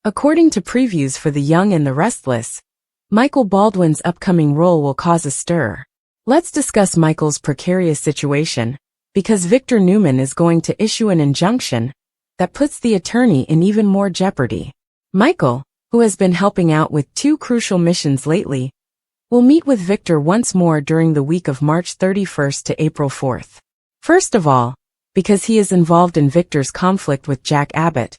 According to previews for The Young and the Restless, Michael Baldwin's upcoming role will cause a stir. Let's discuss Michael's precarious situation, because Victor Newman is going to issue an injunction that puts the attorney in even more jeopardy. Michael, who has been helping out with 2 crucial missions lately, will meet with Victor once more during the week of March 31st to April 4th. First of all, because he is involved in Victor's conflict with Jack Abbott,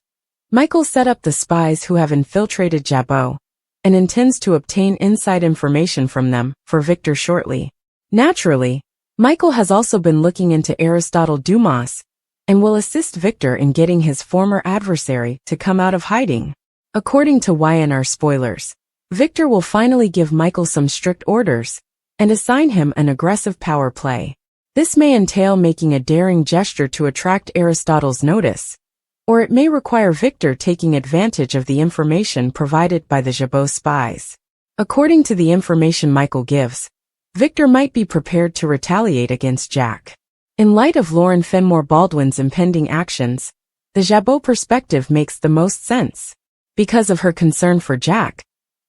Michael set up the spies who have infiltrated Jabot, and intends to obtain inside information from them for Victor shortly. Naturally, Michael has also been looking into Aristotle Dumas, and will assist Victor in getting his former adversary to come out of hiding. According to YNR spoilers, Victor will finally give Michael some strict orders, and assign him an aggressive power play. This may entail making a daring gesture to attract Aristotle's notice, or it may require Victor taking advantage of the information provided by the Jabot spies. According to the information Michael gives, Victor might be prepared to retaliate against Jack. In light of Lauren Fenmore Baldwin's impending actions, the Jabot perspective makes the most sense. Because of her concern for Jack,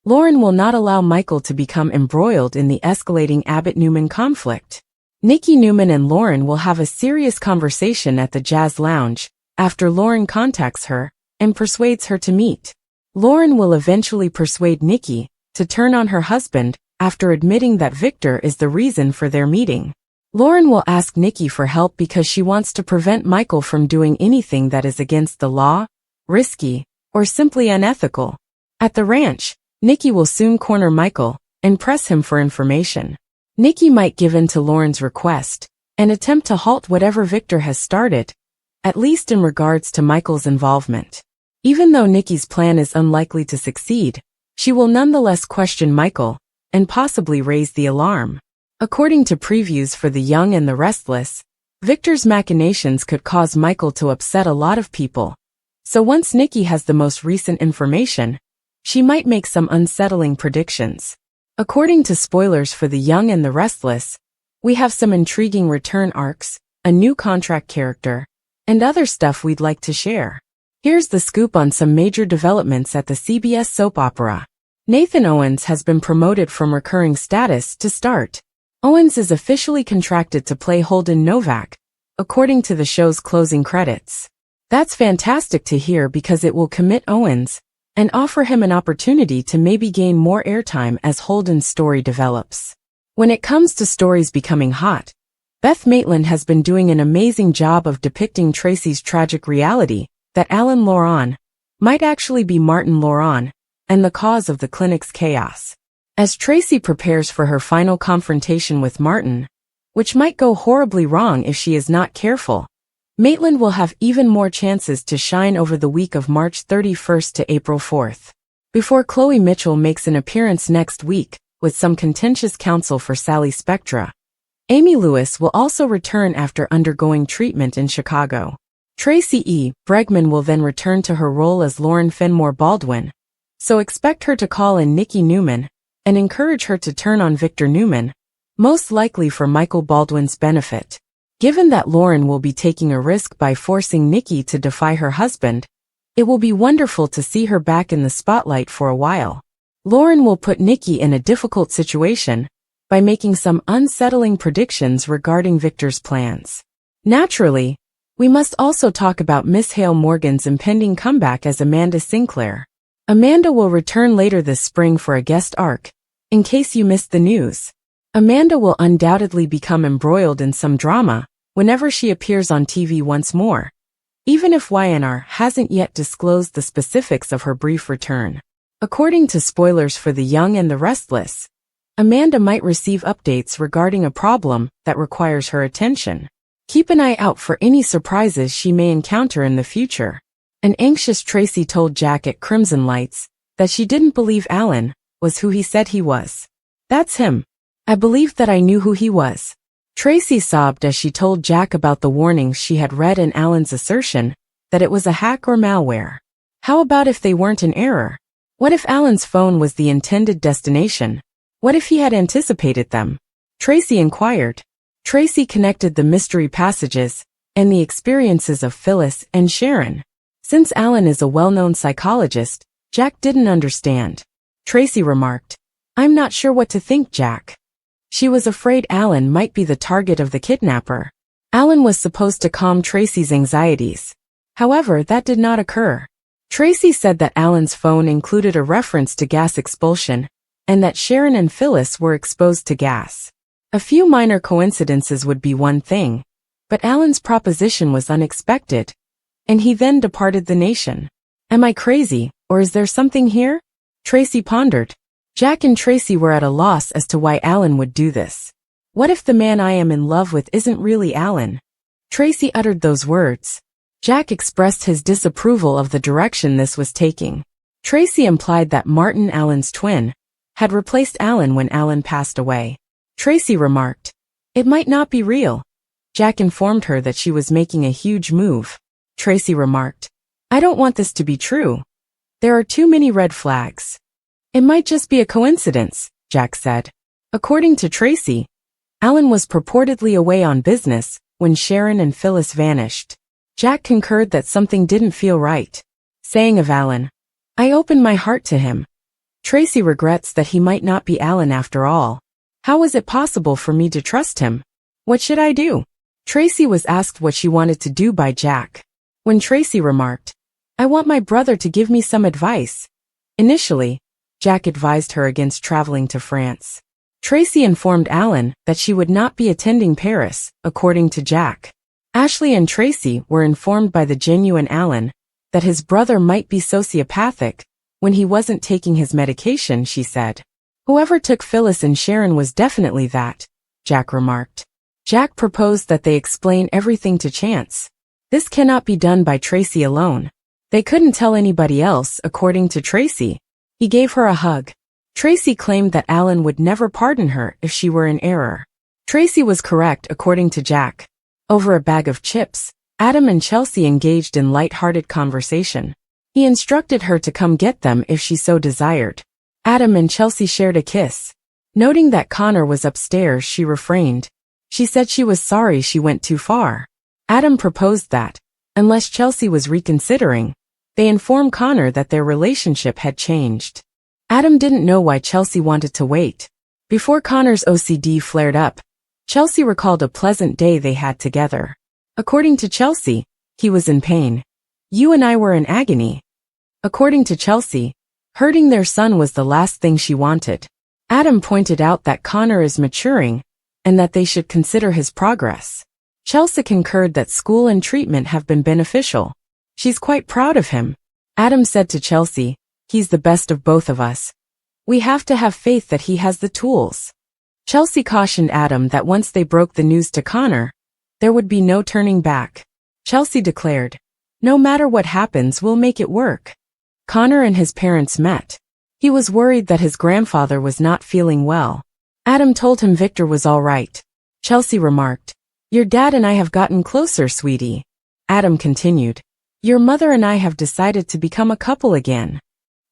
Lauren will not allow Michael to become embroiled in the escalating Abbott-Newman conflict. Nikki, Newman and Lauren will have a serious conversation at the Jazz Lounge, after Lauren contacts her and persuades her to meet. Lauren will eventually persuade Nikki to turn on her husband after admitting that Victor is the reason for their meeting. Lauren will ask Nikki for help because she wants to prevent Michael from doing anything that is against the law, risky, or simply unethical. At the ranch, Nikki will soon corner Michael and press him for information. Nikki might give in to Lauren's request and attempt to halt whatever Victor has started, at least in regards to Michael's involvement. Even though Nikki's plan is unlikely to succeed, she will nonetheless question Michael and possibly raise the alarm. According to previews for The Young and the Restless, Victor's machinations could cause Michael to upset a lot of people. So once Nikki has the most recent information, she might make some unsettling predictions. According to spoilers for The Young and the Restless, we have some intriguing return arcs, a new contract character, and other stuff we'd like to share. Here's the scoop on some major developments at the CBS soap opera. Nathan Owens has been promoted from recurring status to start. Owens is officially contracted to play Holden Novak, according to the show's closing credits. That's fantastic to hear because it will commit Owens and offer him an opportunity to maybe gain more airtime as Holden's story develops. When it comes to stories becoming hot, Beth Maitland has been doing an amazing job of depicting Tracy's tragic reality, that Alan Loran might actually be Martin Loran, and the cause of the clinic's chaos. As Tracy prepares for her final confrontation with Martin, which might go horribly wrong if she is not careful, Maitland will have even more chances to shine over the week of March 31st to April 4th. Before Chloe Mitchell makes an appearance next week, with some contentious counsel for Sally Spectra, Amy Lewis will also return after undergoing treatment in Chicago. Tracy E. Bergman will then return to her role as Lauren Fenmore Baldwin, so expect her to call in Nikki Newman and encourage her to turn on Victor Newman, most likely for Michael Baldwin's benefit. Given that Lauren will be taking a risk by forcing Nikki to defy her husband, it will be wonderful to see her back in the spotlight for a while. Lauren will put Nikki in a difficult situation by making some unsettling predictions regarding Victor's plans. Naturally, we must also talk about Miss Hale Morgan's impending comeback as Amanda Sinclair. Amanda will return later this spring for a guest arc, in case you missed the news. Amanda will undoubtedly become embroiled in some drama whenever she appears on TV once more, even if YNR hasn't yet disclosed the specifics of her brief return. According to spoilers for The Young and the Restless, Amanda might receive updates regarding a problem that requires her attention. Keep an eye out for any surprises she may encounter in the future. An anxious Tracy told Jack at Crimson Lights that she didn't believe Alan was who he said he was. That's him. I believed that I knew who he was. Tracy sobbed as she told Jack about the warnings she had read in Alan's assertion that it was a hack or malware. How about if they weren't an error? What if Alan's phone was the intended destination? What if he had anticipated them? Tracy inquired. Tracy connected the mystery passages and the experiences of Phyllis and Sharon. Since Alan is a well-known psychologist, Jack didn't understand. Tracy remarked, "I'm not sure what to think, Jack." She was afraid Alan might be the target of the kidnapper. Alan was supposed to calm Tracy's anxieties. However, that did not occur. Tracy said that Alan's phone included a reference to gas expulsion, and that Sharon and Phyllis were exposed to gas. A few minor coincidences would be one thing, but Alan's proposition was unexpected, and he then departed the nation. Am I crazy, or is there something here? Tracy pondered. Jack and Tracy were at a loss as to why Alan would do this. What if the man I am in love with isn't really Alan? Tracy uttered those words. Jack expressed his disapproval of the direction this was taking. Tracy implied that Martin, Alan's twin, had replaced Alan when Alan passed away. Tracy remarked, "It might not be real." Jack informed her that she was making a huge move. Tracy remarked, "I don't want this to be true. There are too many red flags." "It might just be a coincidence," Jack said. According to Tracy, Alan was purportedly away on business when Sharon and Phyllis vanished. Jack concurred that something didn't feel right, saying of Alan, "I opened my heart to him." Tracy regrets that he might not be Alan after all. "How was it possible for me to trust him? What should I do?" Tracy was asked what she wanted to do by Jack. When Tracy remarked, "I want my brother to give me some advice." Initially, Jack advised her against traveling to France. Tracy informed Alan that she would not be attending Paris, according to Jack. Ashley and Tracy were informed by the genuine Alan that his brother might be sociopathic when he wasn't taking his medication, she said. "Whoever took Phyllis and Sharon was definitely that," Jack remarked. Jack proposed that they explain everything to Chance. This cannot be done by Tracy alone. They couldn't tell anybody else, according to Tracy. He gave her a hug. Tracy claimed that Alan would never pardon her if she were in error. Tracy was correct, according to Jack. Over a bag of chips, Adam and Chelsea engaged in light-hearted conversation. He instructed her to come get them if she so desired. Adam and Chelsea shared a kiss. Noting that Connor was upstairs, she refrained. She said she was sorry she went too far. Adam proposed that, unless Chelsea was reconsidering, they inform Connor that their relationship had changed. Adam didn't know why Chelsea wanted to wait. Before Connor's OCD flared up, Chelsea recalled a pleasant day they had together. According to Chelsea, he was in pain. "You and I were in agony." According to Chelsea, hurting their son was the last thing she wanted. Adam pointed out that Connor is maturing, and that they should consider his progress. Chelsea concurred that school and treatment have been beneficial. She's quite proud of him. Adam said to Chelsea, "He's the best of both of us. We have to have faith that he has the tools." Chelsea cautioned Adam that once they broke the news to Connor, there would be no turning back. Chelsea declared, "No matter what happens, we'll make it work." Connor and his parents met. He was worried that his grandfather was not feeling well. Adam told him Victor was all right. Chelsea remarked, "Your dad and I have gotten closer, sweetie." Adam continued, "Your mother and I have decided to become a couple again."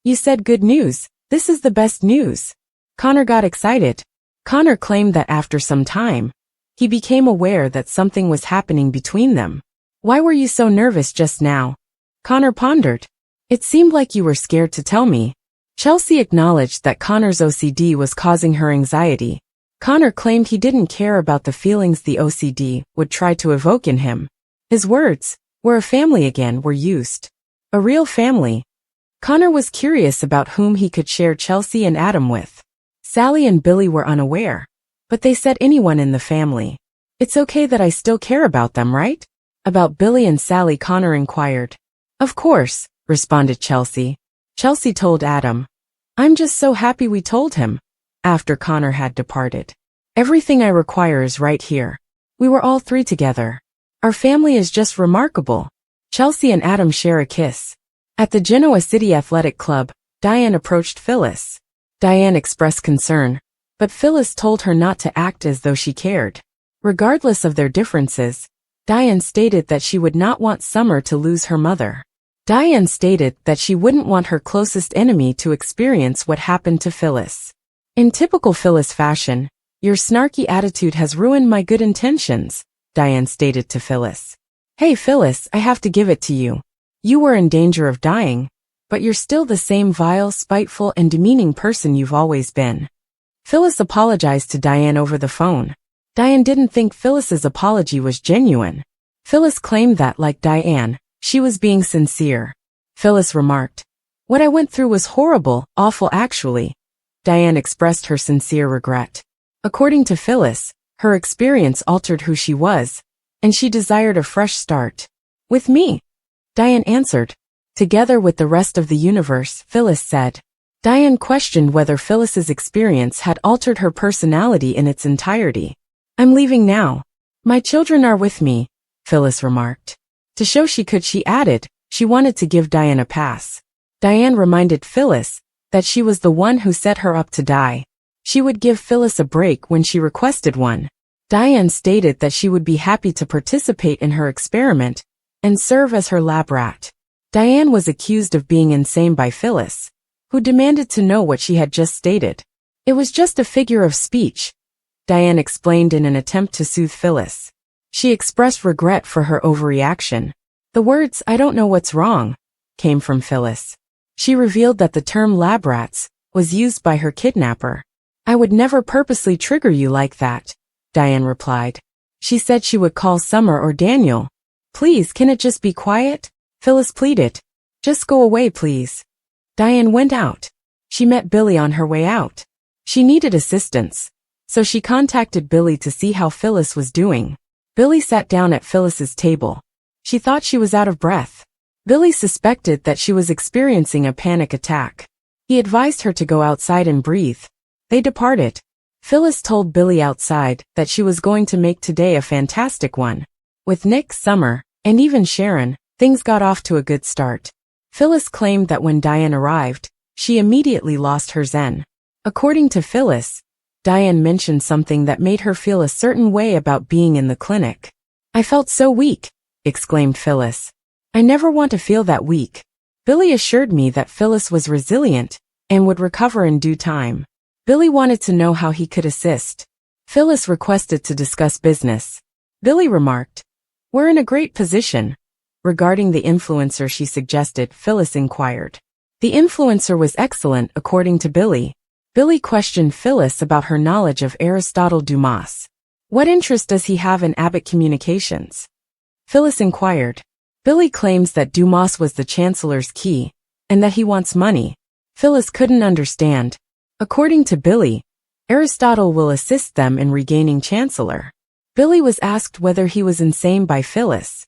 "You said good news. This is the best news." Connor got excited. Connor claimed that after some time, he became aware that something was happening between them. "Why were you so nervous just now?" Connor pondered. "It seemed like you were scared to tell me." Chelsea acknowledged that Connor's OCD was causing her anxiety. Connor claimed he didn't care about the feelings the OCD would try to evoke in him. His words, "we're a family again," were used. A real family. Connor was curious about whom he could share Chelsea and Adam with. Sally and Billy were unaware, but they said anyone in the family. "It's okay that I still care about them, right?" About Billy and Sally, Connor inquired. "Of course," responded Chelsea. Chelsea told Adam, "I'm just so happy we told him," after Connor had departed. "Everything I require is right here. We were all three together. Our family is just remarkable." Chelsea and Adam share a kiss. At the Genoa City Athletic Club, Diane approached Phyllis. Diane expressed concern, but Phyllis told her not to act as though she cared. Regardless of their differences, Diane stated that she would not want Summer to lose her mother. Diane stated that she wouldn't want her closest enemy to experience what happened to Phyllis. "In typical Phyllis fashion, your snarky attitude has ruined my good intentions," Diane stated to Phyllis. "Hey Phyllis, I have to give it to you. You were in danger of dying, but you're still the same vile, spiteful, and demeaning person you've always been. Phyllis apologized to Diane over the phone. Diane didn't think Phyllis's apology was genuine. Phyllis claimed that, like Diane, she was being sincere. Phyllis remarked, "What I went through was horrible, awful actually." Diane expressed her sincere regret. According to Phyllis, her experience altered who she was, and she desired a fresh start. "With me," Diane answered. "Together with the rest of the universe," Phyllis said. Diane questioned whether Phyllis's experience had altered her personality in its entirety. "I'm leaving now. My children are with me," Phyllis remarked. To show she could, she added, she wanted to give Diane a pass. Diane reminded Phyllis that she was the one who set her up to die. She would give Phyllis a break when she requested one. Diane stated that she would be happy to participate in her experiment and serve as her lab rat. Diane was accused of being insane by Phyllis, who demanded to know what she had just stated. "It was just a figure of speech," Diane explained in an attempt to soothe Phyllis. She expressed regret for her overreaction. The words, "I don't know what's wrong," came from Phyllis. She revealed that the term lab rats was used by her kidnapper. "I would never purposely trigger you like that," Diane replied. She said she would call Summer or Daniel. "Please, can it just be quiet?" Phyllis pleaded. "Just go away, please." Diane went out. She met Billy on her way out. She needed assistance, so she contacted Billy to see how Phyllis was doing. Billy sat down at Phyllis's table. She thought she was out of breath. Billy suspected that she was experiencing a panic attack. He advised her to go outside and breathe. They departed. Phyllis told Billy outside that she was going to make today a fantastic one. With Nick, Summer, and even Sharon, things got off to a good start. Phyllis claimed that when Diane arrived, she immediately lost her zen. According to Phyllis, Diane mentioned something that made her feel a certain way about being in the clinic. "I felt so weak," exclaimed Phyllis. "I never want to feel that weak." Billy assured me that Phyllis was resilient and would recover in due time. Billy wanted to know how he could assist. Phyllis requested to discuss business. Billy remarked, "We're in a great position." Regarding the influencer she suggested, Phyllis inquired. The influencer was excellent, according to Billy. Billy questioned Phyllis about her knowledge of Aristotle Dumas. "What interest does he have in Abbott Communications?" Phyllis inquired. Billy claims that Dumas was the Chancellor's key, and that he wants money. Phyllis couldn't understand. According to Billy, Aristotle will assist them in regaining Chancellor. Billy was asked whether he was insane by Phyllis.